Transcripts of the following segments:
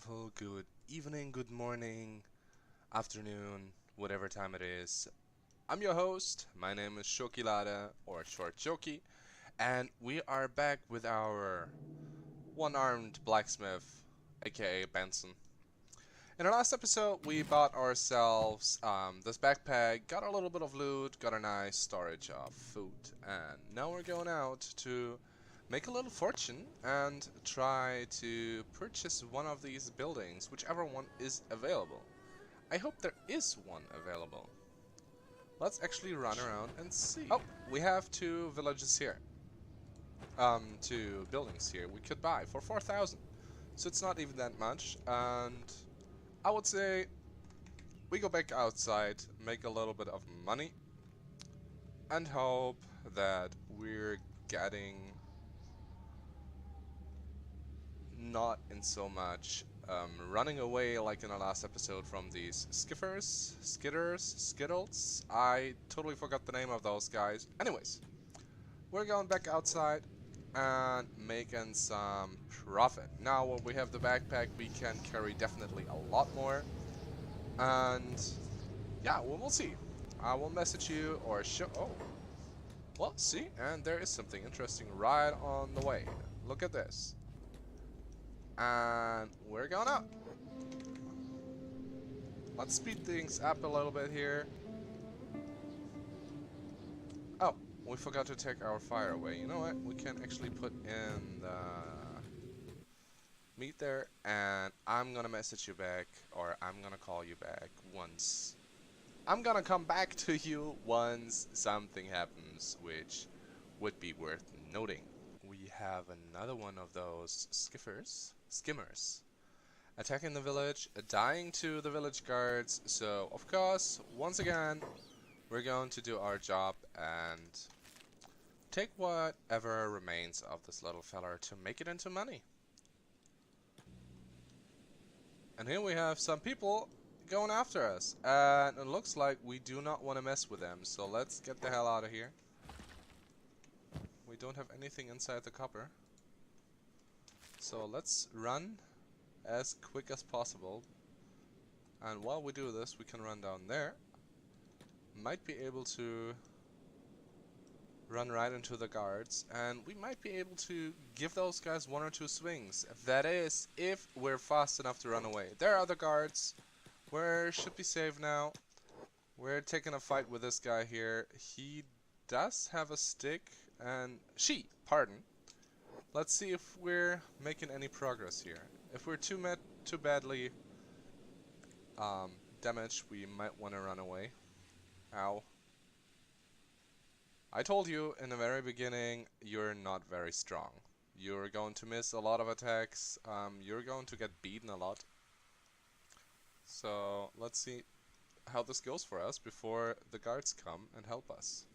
wonderful good evening, good morning, afternoon, whatever time it is. I'm your host. My name is Shoki Lada, or Short Shoki, and we are back with our one-armed blacksmith, aka Benson. In our last episode, we bought ourselves this backpack, got a little bit of loot, got a nice storage of food, and now we're going out to make a little fortune and try to purchase one of these buildings, whichever one is available. I hope there is one available. Let's actually run around and see. Oh, we have two villages here. Two buildings here we could buy for 4,000. So it's not even that much, and I would say we go back outside, make a little bit of money, and hope that we're getting not in so much running away like in the last episode from these skittles. I totally forgot the name of those guys. Anyways, we're going back outside and making some profit. Now when we have the backpack, we can carry definitely a lot more. And yeah, we'll see. I will message you or show. Oh, well, see, and there is something interesting right on the way. Look at this. And we're going up. Let's speed things up a little bit here. Oh, we forgot to take our fire away. You know what? We can actually put in the meat there, and I'm gonna message you back, or I'm gonna call you back once. I'm gonna come back to you once something happens, which would be worth noting. We have another one of those skimmers, attacking the village, dying to the village guards. So, of course, once again, we're going to do our job and take whatever remains of this little feller to make it into money. And here we have some people going after us, and it looks like we do not want to mess with them, so let's get the hell out of here. We don't have anything inside the copper, so let's run as quick as possible. And while we do this, we can run down there. Might be able to run right into the guards, and we might be able to give those guys one or two swings. That is, if we're fast enough to run away. There are the guards. We should be safe now. We're taking a fight with this guy here. He does have a stick, and pardon. Let's see if we're making any progress here. If we're too badly damaged, we might want to run away. Ow. I told you in the very beginning, you're not very strong. You're going to miss a lot of attacks. You're going to get beaten a lot. So let's see how this goes for us before the guards come and help us.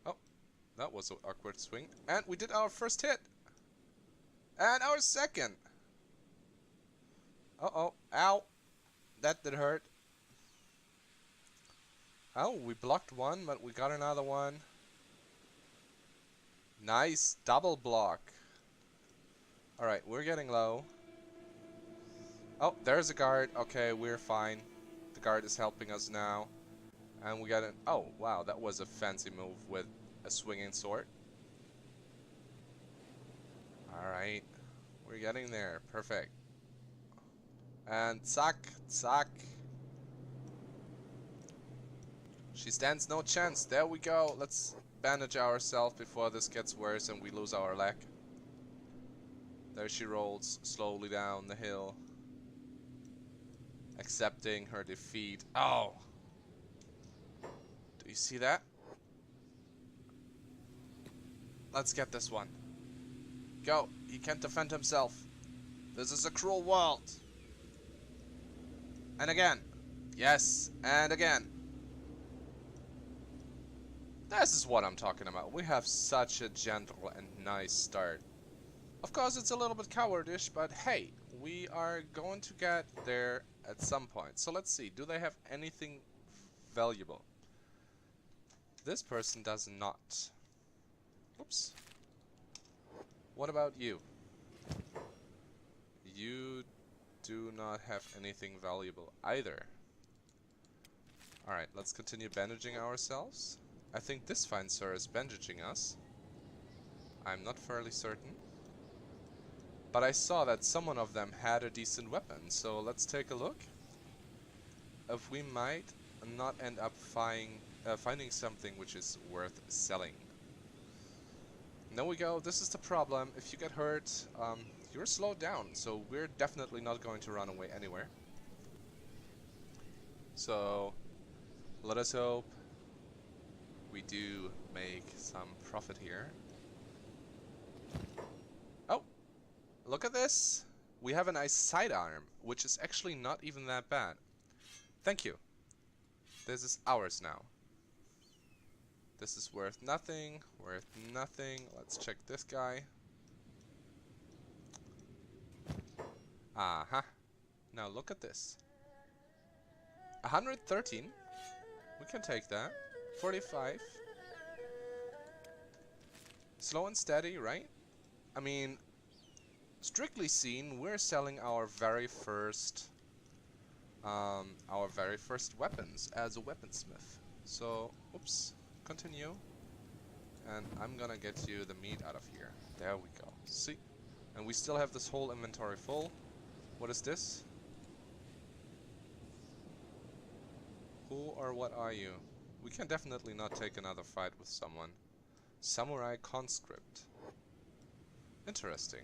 Oh, that was an awkward swing. And we did our first hit. And our second. Uh-oh. Ow. That did hurt. Oh, we blocked one, but we got another one. Nice double block. Alright, we're getting low. Oh, there's a guard. Okay, we're fine. The guard is helping us now. And we got an... Oh, wow, that was a fancy move with a swinging sword. Alright, we're getting there. Perfect. And zack. She stands no chance. There we go. Let's bandage ourselves before this gets worse and we lose our leg. There she rolls slowly down the hill, accepting her defeat. Oh! Do you see that? Let's get this one. Go! He can't defend himself. This is a cruel world. And again. Yes, and again. This is what I'm talking about. We have such a gentle and nice start. Of course, it's a little bit cowardish, but hey, we are going to get there at some point. So let's see, do they have anything valuable? This person does not. Oops. What about you? you do not have anything valuable either. Alright, let's continue bandaging ourselves. I think this fine sir is bandaging us. I'm not fairly certain. But I saw that someone of them had a decent weapon, so let's take a look. If we might not end up finding something which is worth selling. And there we go, this is the problem. If you get hurt, you're slowed down, so we're definitely not going to run away anywhere. So, let us hope we do make some profit here. Oh, look at this! We have a nice sidearm, which is actually not even that bad. Thank you. This is ours now. This is worth nothing, worth nothing. Let's check this guy. Aha. Now look at this. 113. We can take that. 45. Slow and steady, right? I mean, strictly seen, we're selling our very first weapons as a weaponsmith. So, oops, continue. And I'm gonna get you the meat out of here. There we go. See? And we still have this whole inventory full. What is this? Who or what are you? We can definitely not take another fight with someone. Samurai conscript. Interesting.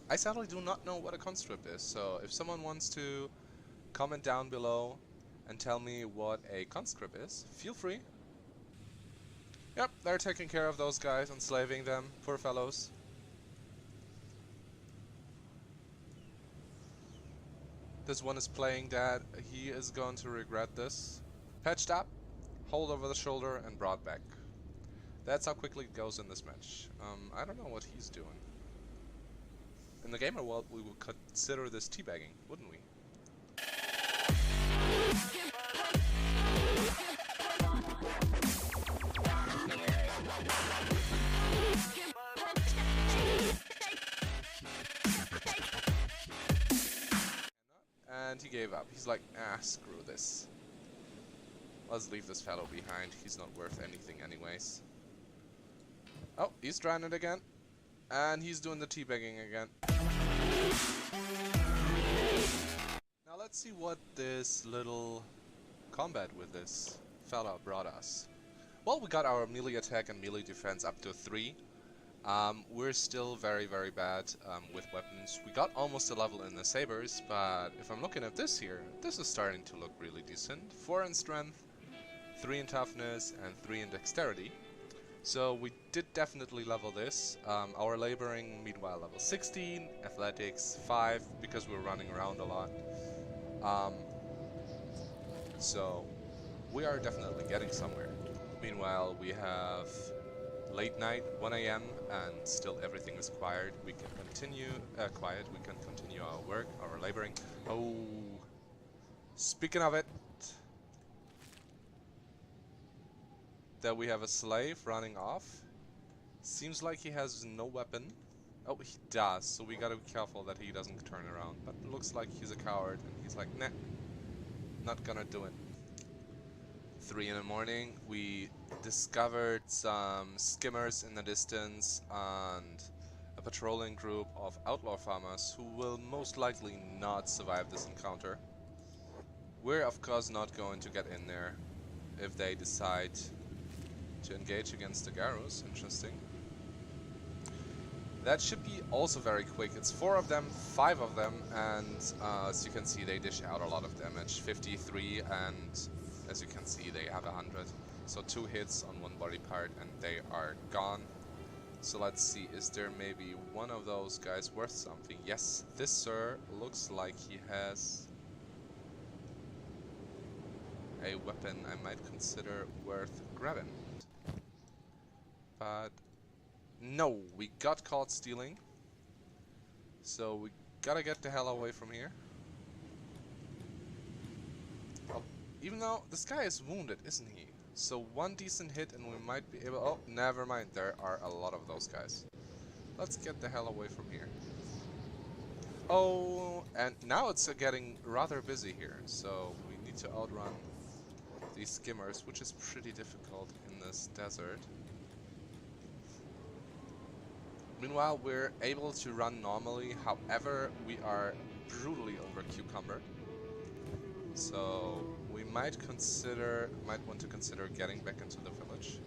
I sadly do not know what a conscript is, so if someone wants to comment down below and tell me what a conscript is, feel free. Yep, they're taking care of those guys, enslaving them, poor fellows. This one is playing dead. He is going to regret this. Patched up, hold over the shoulder, and brought back. That's how quickly it goes in this match. I don't know what he's doing. In the gamer world, we would consider this teabagging, wouldn't we? And he gave up. He's like, ah, screw this. Let's leave this fellow behind. He's not worth anything anyways. Oh, he's trying it again. And he's doing the teabagging again. Now let's see what this little combat with this fella brought us. Well, we got our melee attack and melee defense up to 3. We're still very, very bad with weapons. We got almost a level in the sabers, but if I'm looking at this here, this is starting to look really decent. 4 in strength, 3 in toughness, and 3 in dexterity. So we did definitely level this. Our laboring, meanwhile, level 16, athletics 5, because we're running around a lot. So we are definitely getting somewhere. Meanwhile, we have late night, 1 AM, and still everything is quiet. We can continue We can continue our work, our laboring. Oh, speaking of it, there we have a slave running off. Seems like he has no weapon. Oh, he does, so we gotta be careful that he doesn't turn around. But it looks like he's a coward, and he's like, nah, not gonna do it. 3 in the morning, we discovered some skimmers in the distance and a patrolling group of outlaw farmers who will most likely not survive this encounter. We're of course not going to get in there if they decide to engage against the Garus. Interesting. That should be also very quick. It's 4 of them, 5 of them, and as you can see they dish out a lot of damage. 53, and as you can see they have 100. So 2 hits on 1 body part and they are gone. So let's see, is there maybe one of those guys worth something? Yes, this sir looks like he has a weapon I might consider worth grabbing. But no, we got caught stealing. So we gotta get the hell away from here. Oh, even though this guy is wounded, isn't he? So 1 decent hit and we might be able... Oh, never mind. There are a lot of those guys. Let's get the hell away from here. Oh, and now it's getting rather busy here, so we need to outrun these skimmers, which is pretty difficult in this desert. Meanwhile, we're able to run normally, however, we are brutally over-cucumbered. So we might want to consider getting back into the village.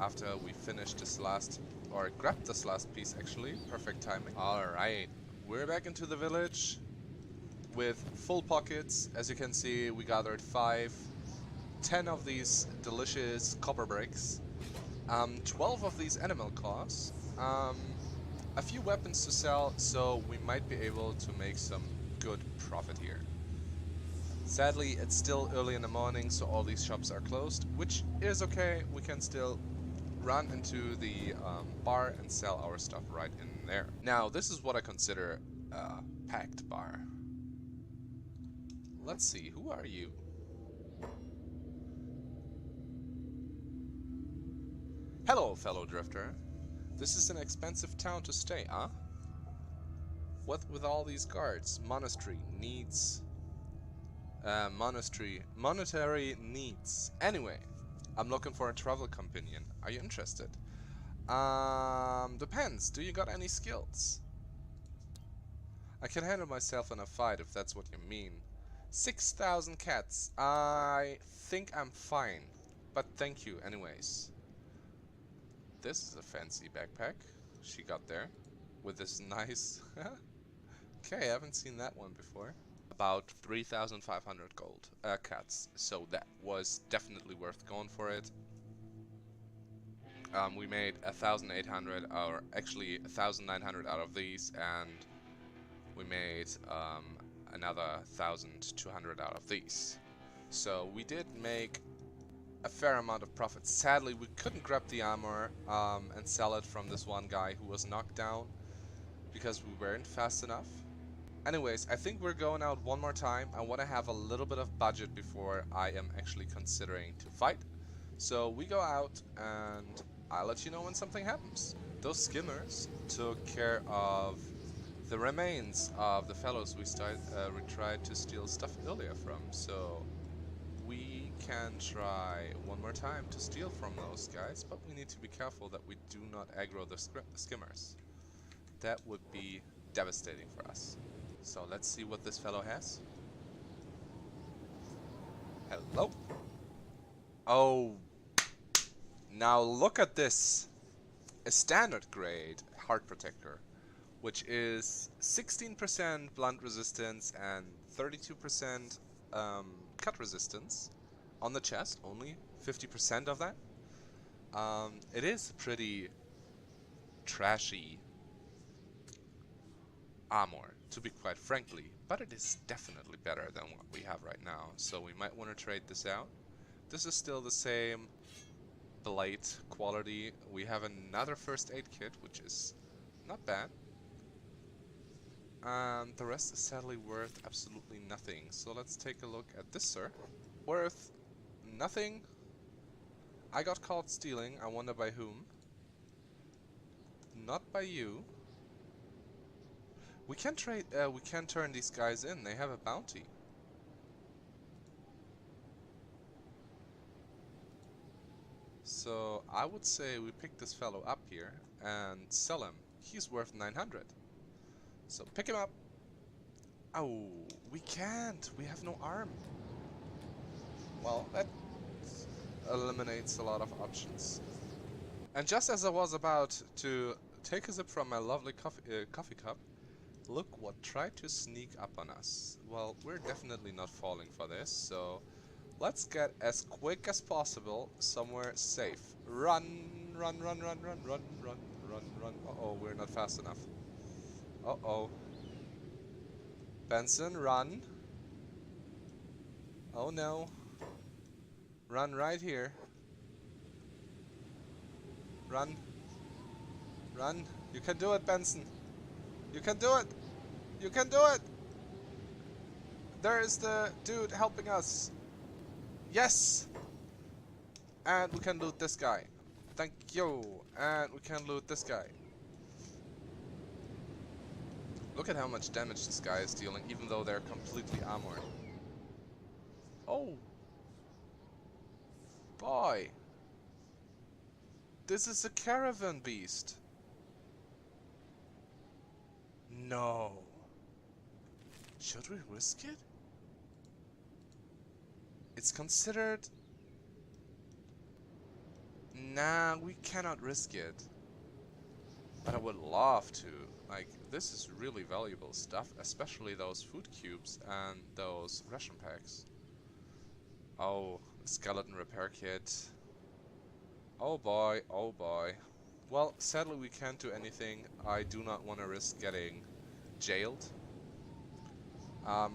After we finish this last, or grab this last piece actually, perfect timing. Alright, we're back into the village with full pockets. As you can see, we gathered 10 of these delicious copper bricks, 12 of these animal claws, a few weapons to sell, so we might be able to make some good profit here. Sadly, it's still early in the morning, so all these shops are closed, which is okay. We can still run into the bar and sell our stuff right in there. Now, this is what I consider a packed bar. Let's see, who are you? Hello, fellow drifter. This is an expensive town to stay, huh? What with all these guards? Monetary needs. Monetary needs. Anyway, I'm looking for a travel companion. Are you interested? Depends. Do you got any skills? I can handle myself in a fight if that's what you mean. 6,000 cats. I think I'm fine. But thank you anyways. This is a fancy backpack she got there. With this nice... Okay, I haven't seen that one before. About 3,500 gold cats. So that was definitely worth going for it. We made 1,800, or actually 1,900 out of these, and we made another 1,200 out of these. So we did make a fair amount of profit. Sadly, we couldn't grab the armor and sell it from this one guy who was knocked down because we weren't fast enough. Anyways, I think we're going out one more time. I want to have a little bit of budget before I am actually considering to fight. So we go out and I'll let you know when something happens. Those skimmers took care of the remains of the fellows we tried to steal stuff earlier from. So we can try one more time to steal from those guys, but we need to be careful that we do not aggro the skimmers. That would be devastating for us. So let's see what this fellow has. Hello. Oh, now look at this. A standard grade heart protector, which is 16% blunt resistance and 32% cut resistance on the chest, only 50% of that. It is pretty trashy armor, to be quite frankly, but it is definitely better than what we have right now, so we might want to trade this out. This is still the same blade quality. We have another first aid kit, which is not bad. The rest is sadly worth absolutely nothing, so let's take a look at this, sir. Worth nothing. I got caught stealing. I wonder by whom. Not by you. We can trade. We can turn these guys in. They have a bounty. So I would say we pick this fellow up here and sell him. He's worth 900. So pick him up. Oh, we can't. We have no arm. Well, that eliminates a lot of options. And just as I was about to take a sip from my lovely coffee cup, look what tried to sneak up on us. Well, we're definitely not falling for this, so let's get as quick as possible somewhere safe. Run, run, run, run, run, run, run, run, run. Uh-oh, we're not fast enough. Uh-oh. Benson, run. Oh no. Run right here. Run. Run. You can do it, Benson. You can do it. You can do it. There is the dude helping us. Yes. And we can loot this guy. Thank you. And we can loot this guy. Look at how much damage this guy is dealing, even though they're completely armored. Oh. Boy. This is a caravan beast. No. Should we risk it? It's considered... Nah, we cannot risk it. But I would love to. Like, this is really valuable stuff, especially those food cubes and those ration packs. Oh, skeleton repair kit. Oh boy, oh boy. Well, sadly we can't do anything. I do not want to risk getting jailed.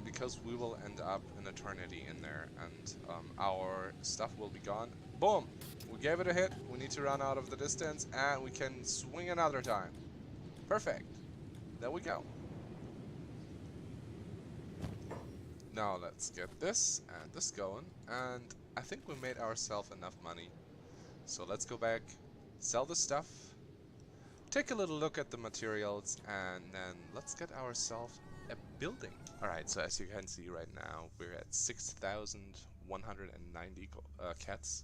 Because we will end up an eternity in there, and our stuff will be gone. Boom! We gave it a hit, we need to run out of the distance, and we can swing another time. Perfect. There we go. Now let's get this and this going, and I think we made ourselves enough money. So let's go back, sell the stuff, take a little look at the materials, and then let's get ourselves a building. Alright, so as you can see right now, we're at 6,190 cats.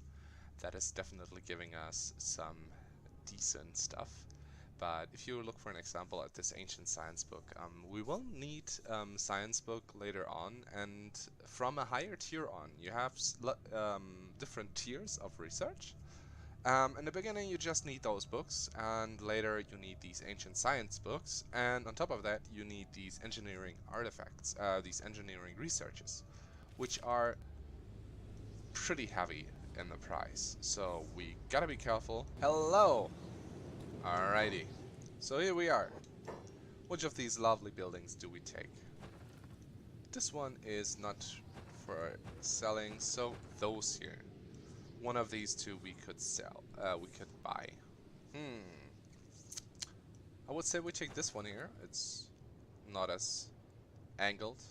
That is definitely giving us some decent stuff. But if you look for an example at this ancient science book, we will need science book later on, and from a higher tier on, you have different tiers of research. In the beginning you just need those books, and later you need these ancient science books, and on top of that you need these engineering artifacts, these engineering researches, which are pretty heavy in the price, so we gotta be careful. Hello! Alrighty, so here we are. Which of these lovely buildings do we take? This one is not for selling, so those here. One of these two we could sell, we could buy. I would say we take this one here. It's not as angled.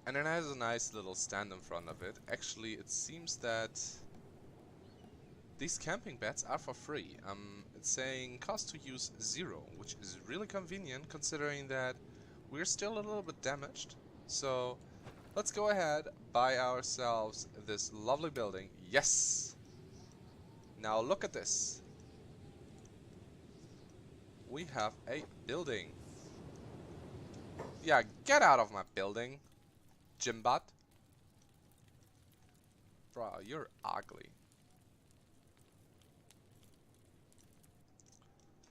And it has a nice little stand in front of it. Actually, it seems that these camping beds are for free. It's saying cost to use 0, which is really convenient considering that we're still a little bit damaged. So let's go ahead, buy ourselves this lovely building. Yes! Now look at this. We have a building. Yeah, get out of my building, Jimbot. Bro, you're ugly.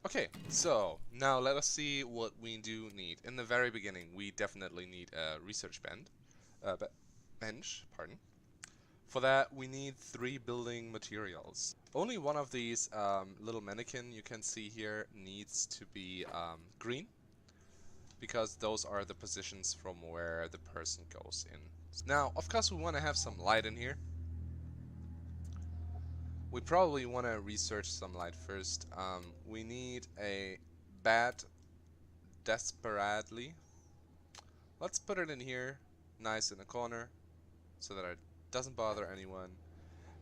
Okay, so now let us see what we do need. In the very beginning, we definitely need a research bench, pardon. For that, we need 3 building materials. Only one of these little mannequin you can see here needs to be green, because those are the positions from where the person goes in. Now, of course, we want to have some light in here. We probably want to research some light first. We need a bat desperately. Let's put it in here, nice in the corner, so that it doesn't bother anyone.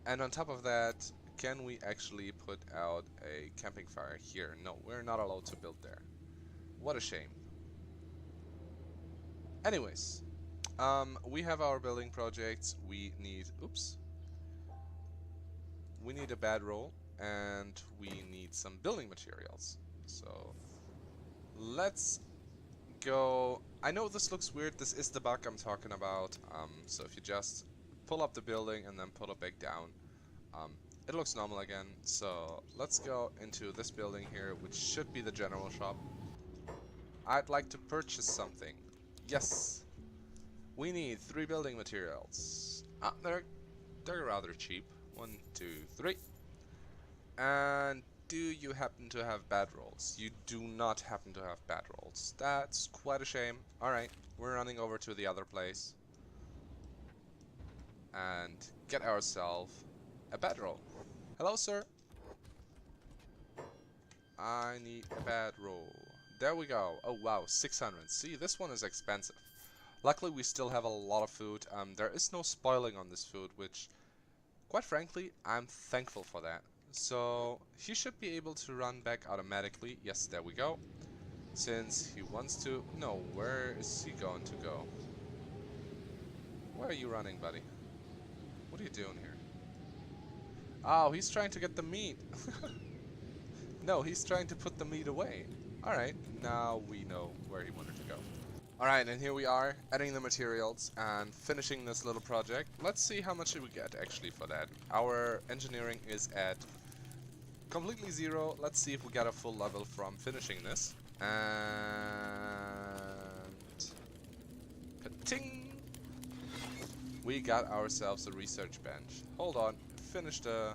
And on top of that, can we actually put out a camping fire here? No, we're not allowed to build there. What a shame. Anyways, we have our building projects. We need, we need a bedroll, and we need some building materials. So let's go. I know this looks weird. This is the bug I'm talking about. So if you just pull up the building and then pull it back down, it looks normal again. So let's go into this building here, which should be the general shop. I'd like to purchase something. Yes, we need 3 building materials. They're rather cheap. 1, 2, 3. And do you happen to have bedrolls? You do not happen to have bedrolls. That's quite a shame. Alright, we're running over to the other place and get ourselves a bedroll. Hello, sir. I need a bedroll. There we go. Oh wow, 600. See, this one is expensive. Luckily, we still have a lot of food. There is no spoiling on this food, which quite frankly, I'm thankful for that. So he should be able to run back automatically. Yes, there we go. Since he wants to... No, where is he going to go? Where are you running, buddy? What are you doing here? Oh, he's trying to get the meat. No, he's trying to put the meat away. Alright, now we know where he wanted to go. Alright, and here we are, adding the materials and finishing this little project. Let's see how much we get actually for that. Our engineering is at completely 0. Let's see if we get a full level from finishing this. And... ka-ting! We got ourselves a research bench. Hold on, finish the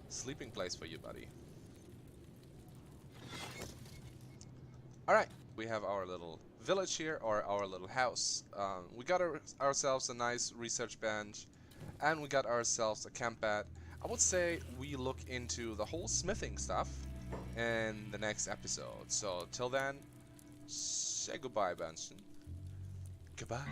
sleeping place for you, buddy. Alright, we have our little village here, or our little house. We got ourselves a nice research bench, and we got ourselves a camp bed. I would say we look into the whole smithing stuff in the next episode. So, till then, say goodbye, Benson. Goodbye.